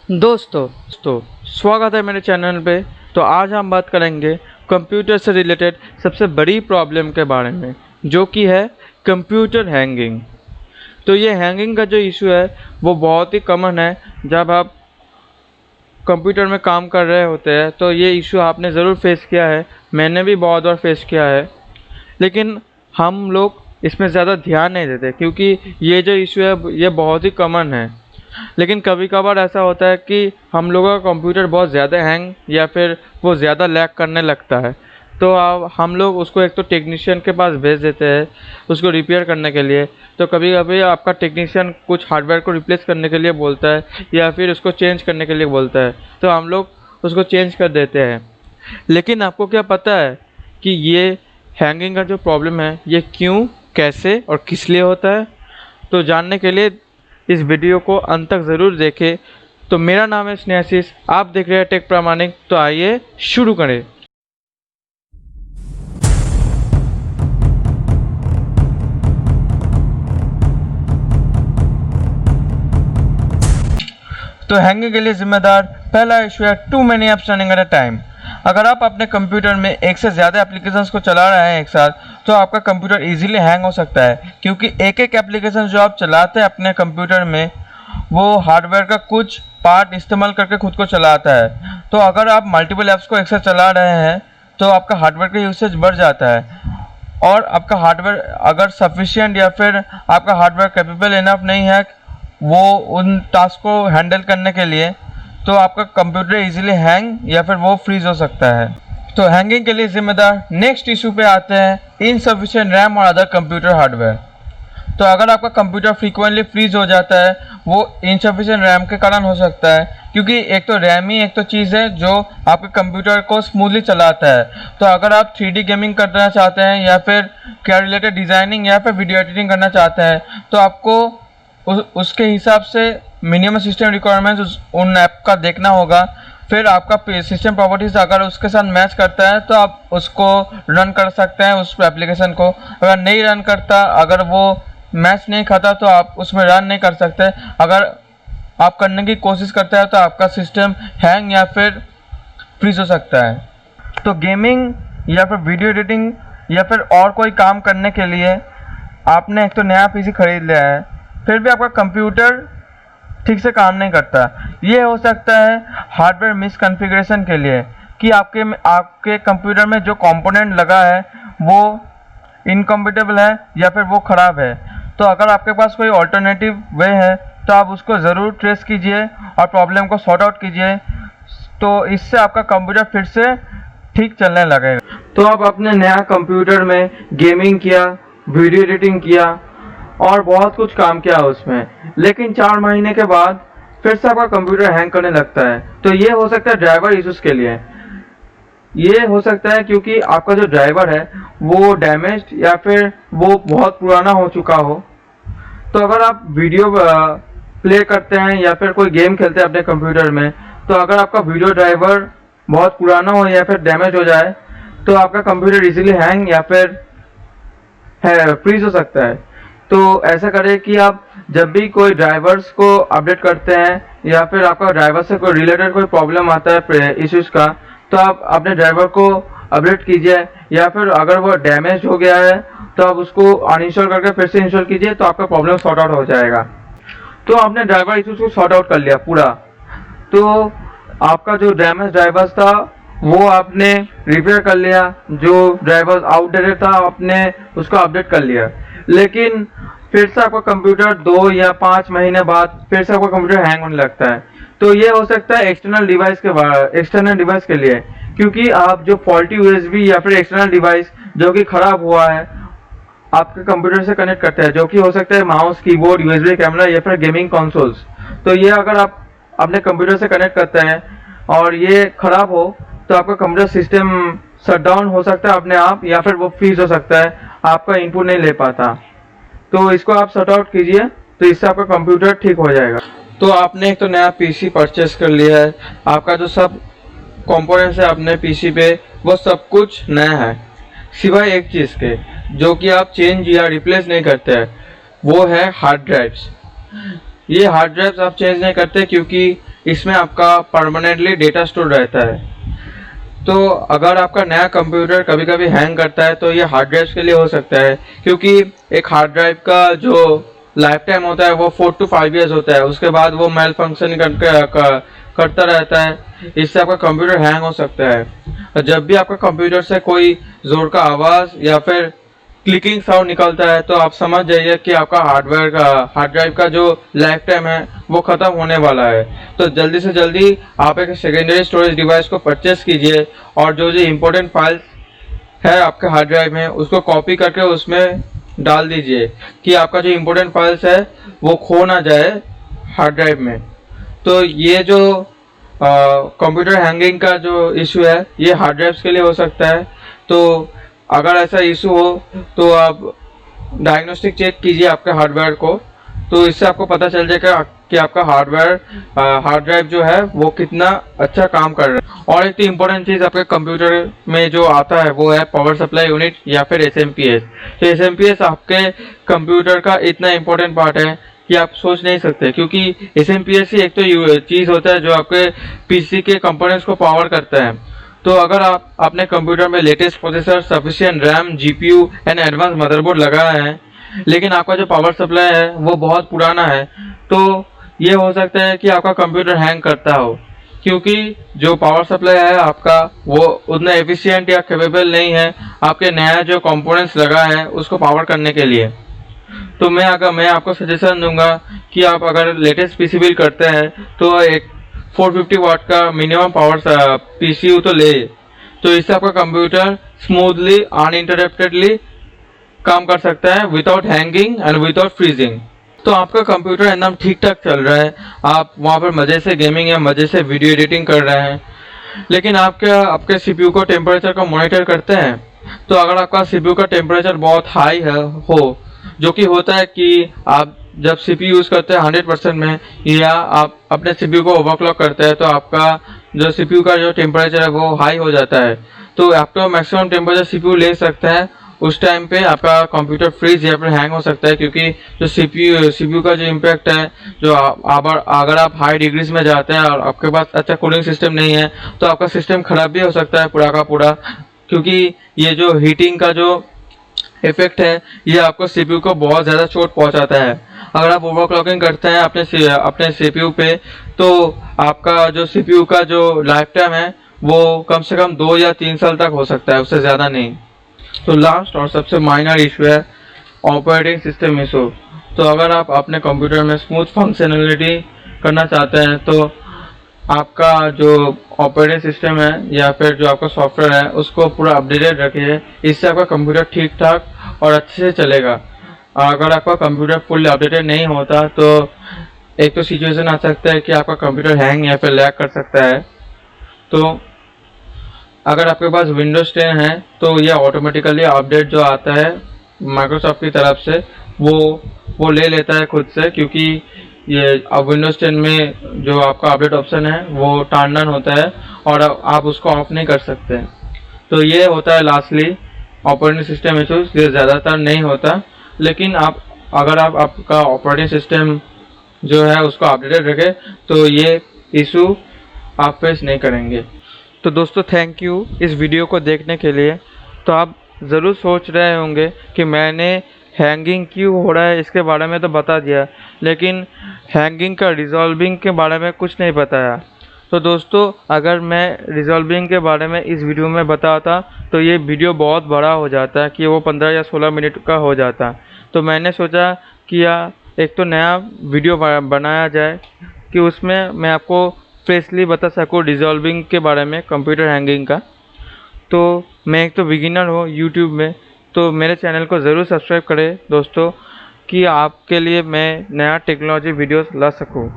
दोस्तों स्वागत है मेरे चैनल पे। तो आज हम बात करेंगे कंप्यूटर से रिलेटेड सबसे बड़ी प्रॉब्लम के बारे में, जो कि है कंप्यूटर हैंगिंग। तो ये हैंगिंग का जो इशू है वो बहुत ही कॉमन है। जब आप कंप्यूटर में काम कर रहे होते हैं तो ये इशू आपने ज़रूर फेस किया है, मैंने भी बहुत बार फेस किया है। लेकिन हम लोग इसमें ज़्यादा ध्यान नहीं देते क्योंकि ये जो इशू है ये बहुत ही कॉमन है। लेकिन कभी कभार ऐसा होता है कि हम लोगों का कंप्यूटर बहुत ज़्यादा हैंग या फिर वो ज़्यादा लैग करने लगता है, तो अब हम लोग उसको एक तो टेक्नीशियन के पास भेज देते हैं उसको रिपेयर करने के लिए। तो कभी कभी आपका टेक्नीशियन कुछ हार्डवेयर को रिप्लेस करने के लिए बोलता है या फिर उसको चेंज करने के लिए बोलता है, तो हम लोग उसको चेंज कर देते हैं। लेकिन आपको क्या पता है कि ये हैंगिंग का जो प्रॉब्लम है ये क्यों, कैसे और किस लिए होता है? तो जानने के लिए इस वीडियो को अंत तक ज़रूर देखें। तो मेरा नाम है स्नेहाशीष, आप देख रहे हैं टेक प्रामाणिक। तो आइए शुरू करें। तो हैंगिंग के लिए जिम्मेदार पहला इशू है too many apps running at a time. अगर आप अपने कंप्यूटर में एक से ज़्यादा एप्लीकेशंस को चला रहे हैं एक साथ, तो आपका कंप्यूटर इजीली हैंग हो सकता है, क्योंकि एक एक एप्लीकेशन जो आप चलाते हैं अपने कंप्यूटर में वो हार्डवेयर का कुछ पार्ट इस्तेमाल करके खुद को चलाता है। तो अगर आप मल्टीपल ऐप्स को एक साथ चला रहे हैं तो आपका हार्डवेयर का यूसेज बढ़ जाता है, और आपका हार्डवेयर अगर सफिशिएंट या फिर आपका हार्डवेयर कैपेबल इनफ नहीं है वो उन टास्क को हैंडल करने के लिए, तो आपका कंप्यूटर इजीली हैंग या फिर वो फ्रीज हो सकता है। तो हैंगिंग के लिए जिम्मेदार नेक्स्ट इशू पे आते हैं इनसफिशिएंट रैम और अदर कंप्यूटर हार्डवेयर। तो अगर आपका कंप्यूटर फ्रीक्वेंटली फ्रीज हो जाता है वो इनसफिशिएंट रैम के कारण हो सकता है, क्योंकि एक तो रैम ही एक तो चीज़ है जो आपके कंप्यूटर को स्मूथली चलाता है। तो अगर आप 3D गेमिंग करना चाहते हैं या फिर क्या रिलेटेड डिज़ाइनिंग या फिर वीडियो एडिटिंग करना चाहते हैं, तो आपको उसके हिसाब से मिनिमम सिस्टम रिक्वायरमेंट्स उन ऐप का देखना होगा। फिर आपका सिस्टम प्रॉपर्टीज अगर उसके साथ मैच करता है तो आप उसको रन कर सकते हैं उस एप्लीकेशन को। अगर नहीं रन करता, अगर वो मैच नहीं खाता, तो आप उसमें रन नहीं कर सकते। अगर आप करने की कोशिश करते हैं तो आपका सिस्टम हैंग या फिर फ्रीज हो सकता है। तो गेमिंग या फिर वीडियो एडिटिंग या फिर और कोई काम करने के लिए आपने एक तो नया पीसी खरीद लिया है, फिर भी आपका कंप्यूटर ठीक से काम नहीं करता। ये हो सकता है हार्डवेयर मिसकॉन्फ़िगरेशन के लिए, कि आपके कंप्यूटर में जो कंपोनेंट लगा है वो इनकम्पैटिबल है या फिर वो ख़राब है। तो अगर आपके पास कोई ऑल्टरनेटिव वे है तो आप उसको ज़रूर ट्रेस कीजिए और प्रॉब्लम को सॉर्ट आउट कीजिए, तो इससे आपका कंप्यूटर फिर से ठीक चलने लगेगा। तो आप अपने नया कंप्यूटर में गेमिंग किया, वीडियो एडिटिंग किया और बहुत कुछ काम किया उसमें, लेकिन 4 महीने के बाद फिर से आपका कंप्यूटर हैंग करने लगता है। तो ये हो सकता है ड्राइवर इश्यूज के लिए। ये हो सकता है क्योंकि आपका जो ड्राइवर है वो डैमेज्ड या फिर वो बहुत पुराना हो चुका हो। तो अगर आप वीडियो प्ले करते हैं या फिर कोई गेम खेलते हैं अपने कंप्यूटर में, तो अगर आपका वीडियो ड्राइवर बहुत पुराना हो या फिर डैमेज हो जाए तो आपका कंप्यूटर इजीली हैंग या फिर फ्रीज हो सकता है। तो ऐसा करें कि आप जब भी कोई ड्राइवर्स को अपडेट करते हैं या फिर आपका ड्राइवर से कोई रिलेटेड कोई प्रॉब्लम आता है इश्यूज का, तो आप अपने ड्राइवर को अपडेट कीजिए, या फिर अगर वो डैमेज हो गया है तो आप उसको अनइंस्टॉल करके फिर से इंस्टॉल कीजिए, तो आपका प्रॉब्लम सॉर्ट आउट हो जाएगा। तो आपने ड्राइवर इश्यूज को सॉर्ट आउट कर लिया पूरा, तो आपका जो डैमेज ड्राइवर्स था वो आपने रिपेयर कर लिया, जो ड्राइवर्स आउटडेटेड था आपने उसको अपडेट कर लिया। लेकिन फिर से आपका कंप्यूटर 2 या 5 महीने बाद फिर से आपका कंप्यूटर हैंग होने लगता है। तो ये हो सकता है एक्सटर्नल डिवाइस के लिए, क्योंकि आप जो फॉल्टी यूएसबी या फिर एक्सटर्नल डिवाइस जो कि खराब हुआ है आपके कंप्यूटर से कनेक्ट करते हैं, जो कि हो सकता है माउस, कीबोर्ड, यूएसबी कैमरा या फिर गेमिंग कंसोल्स। तो ये अगर आप अपने कंप्यूटर से कनेक्ट करते हैं और ये खराब हो तो आपका कंप्यूटर सिस्टम शट डाउन हो सकता है अपने आप, या फिर वो फ्रीज हो सकता है, आपका इनपुट नहीं ले पाता। तो इसको आप सॉर्ट आउट कीजिए, तो इससे आपका कंप्यूटर ठीक हो जाएगा। तो आपने एक तो नया पीसी परचेस कर लिया है, आपका जो सब कंपोनेंट्स है अपने पीसी पे वो सब कुछ नया है, सिवाय एक चीज़ के जो कि आप चेंज या रिप्लेस नहीं करते हैं, वो है हार्ड ड्राइव्स। ये हार्ड ड्राइव्स आप चेंज नहीं करते क्योंकि इसमें आपका परमानेंटली डेटा स्टोर रहता है। तो अगर आपका नया कंप्यूटर कभी कभी हैंग करता है तो ये हार्ड ड्राइव के लिए हो सकता है, क्योंकि एक हार्ड ड्राइव का जो लाइफ टाइम होता है वो 4 to 5 ईयर्स होता है। उसके बाद वो मेल फंक्शन करता रहता है, इससे आपका कंप्यूटर हैंग हो सकता है। और जब भी आपका कंप्यूटर से कोई जोर का आवाज़ या फिर क्लिकिंग साउंड निकलता है तो आप समझ जाइए कि आपका हार्ड ड्राइव का जो लाइफ टाइम है वो ख़त्म होने वाला है। तो जल्दी से जल्दी आप एक सेकेंडरी स्टोरेज डिवाइस को परचेस कीजिए और जो जो इम्पोर्टेंट फाइल्स है आपके हार्ड ड्राइव में उसको कॉपी करके उसमें डाल दीजिए कि आपका जो इम्पोर्टेंट फाइल्स है वो खो ना जाए हार्ड ड्राइव में। तो ये जो कंप्यूटर हैंगिंग का जो इशू है ये हार्ड ड्राइव्स के लिए हो सकता है। तो अगर ऐसा इशू हो तो आप डायग्नोस्टिक चेक कीजिए आपके हार्डवेयर को, तो इससे आपको पता चल जाएगा कि आपका हार्ड ड्राइव जो है वो कितना अच्छा काम कर रहा है। और एक तो इम्पोर्टेंट चीज़ आपके कंप्यूटर में जो आता है वो है पावर सप्लाई यूनिट या फिर SMPS। तो SMPS आपके कंप्यूटर का इतना इम्पोर्टेंट पार्ट है कि आप सोच नहीं सकते, क्योंकि SMPS ही एक तो चीज़ होता है जो आपके PC के कंपोनेंट्स को पावर करता है। तो अगर आप अपने कंप्यूटर में latest processor, sufficient RAM, GPU and advance motherboard लगाए हैं, लेकिन आपका जो पावर सप्लाई है वो बहुत पुराना है, तो ये हो सकता है कि आपका कंप्यूटर हैंग करता हो, क्योंकि जो पावर सप्लाई है आपका वो उतना एफिशिएंट या कैपेबल नहीं है आपके नया जो कंपोनेंट्स लगा है उसको पावर करने के लिए। तो मैं आपको सजेशन दूंगा कि आप अगर लेटेस्ट PC बिल्ड करते हैं तो एक 450 वाट का मिनिमम पावर PCU तो ले, तो इससे आपका कंप्यूटर स्मूथली अनइंटरप्टेडली काम कर सकता है without hanging and without freezing. तो आपका कंप्यूटर एकदम ठीक ठाक चल रहा है, आप वहाँ पर मज़े से गेमिंग या मज़े से वीडियो एडिटिंग कर रहे हैं, लेकिन आप क्या आपके CPU को टेम्परेचर का मॉनिटर करते हैं? तो अगर आपका CPU का टेम्परेचर बहुत हाई हो, जो कि होता है कि आप जब CPU यूज़ करते हैं 100% में या आप अपने CPU को ओवरक्लॉक करते हैं तो आपका जो CPU का जो टेम्परेचर है वो हाई हो जाता है, तो आपका मैक्सिमम टेम्परेचर CPU ले सकता है। उस टाइम पे आपका कंप्यूटर फ्रीज या फिर हैंग हो सकता है, क्योंकि जो CPU का जो इम्पैक्ट है, जो अगर आप हाई डिग्रीज में जाते हैं और आपके पास अच्छा कूलिंग सिस्टम नहीं है तो आपका सिस्टम खराब भी हो सकता है पूरा का पूरा, क्योंकि ये जो हीटिंग का जो इफेक्ट है ये आपको CPU को बहुत ज़्यादा चोट पहुंचाता है। अगर आप ओवरक्लॉकिंग करते हैं अपने CPU पे तो आपका जो CPU का जो लाइफ टाइम है वो कम से कम 2 या 3 साल तक हो सकता है, उससे ज़्यादा नहीं। तो लास्ट और सबसे माइनर इशू है ऑपरेटिंग सिस्टम इशू। तो अगर आप अपने कंप्यूटर में स्मूथ फंक्शनलिटी करना चाहते हैं तो आपका जो ऑपरेटिंग सिस्टम है या फिर जो आपका सॉफ्टवेयर है उसको पूरा अपडेटेड रखिए, इससे आपका कंप्यूटर ठीक ठाक और अच्छे से चलेगा। अगर आपका कंप्यूटर फुल अपडेटेड नहीं होता तो एक तो सिचुएशन आ सकता है कि आपका कंप्यूटर हैंग या फिर लैग कर सकता है। तो अगर आपके पास विंडोज 10 है तो यह ऑटोमेटिकली अपडेट जो आता है माइक्रोसॉफ्ट की तरफ से वो ले लेता है खुद से, क्योंकि ये अब विंडोज 10 में जो आपका अपडेट ऑप्शन है वो टर्न ऑन होता है और आप उसको ऑफ नहीं कर सकते। तो ये होता है लास्टली ऑपरेटिंग सिस्टम इशूज, ये ज़्यादातर नहीं होता, लेकिन अगर आप आपका ऑपरेटिंग सिस्टम जो है उसको अपडेटेड रखें तो ये इशू आप फेस नहीं करेंगे। तो दोस्तों थैंक यू इस वीडियो को देखने के लिए। तो आप ज़रूर सोच रहे होंगे कि मैंने हैंगिंग क्यों हो रहा है इसके बारे में तो बता दिया, लेकिन हैंगिंग का रिजॉल्विंग के बारे में कुछ नहीं बताया। तो दोस्तों अगर मैं रिजॉल्विंग के बारे में इस वीडियो में बताता तो ये वीडियो बहुत बड़ा हो जाता कि वो 15 या 16 मिनट का हो जाता। तो मैंने सोचा कि एक तो नया वीडियो बनाया जाए कि उसमें मैं आपको फ्रेशली बता सकूँ रिजॉल्विंग के बारे में, कंप्यूटर हैंगिंग का। तो मैं एक तो बिगिनर हूँ यूट्यूब में, तो मेरे चैनल को ज़रूर सब्सक्राइब करें दोस्तों, कि आपके लिए मैं नया टेक्नोलॉजी वीडियोस ला सकूँ।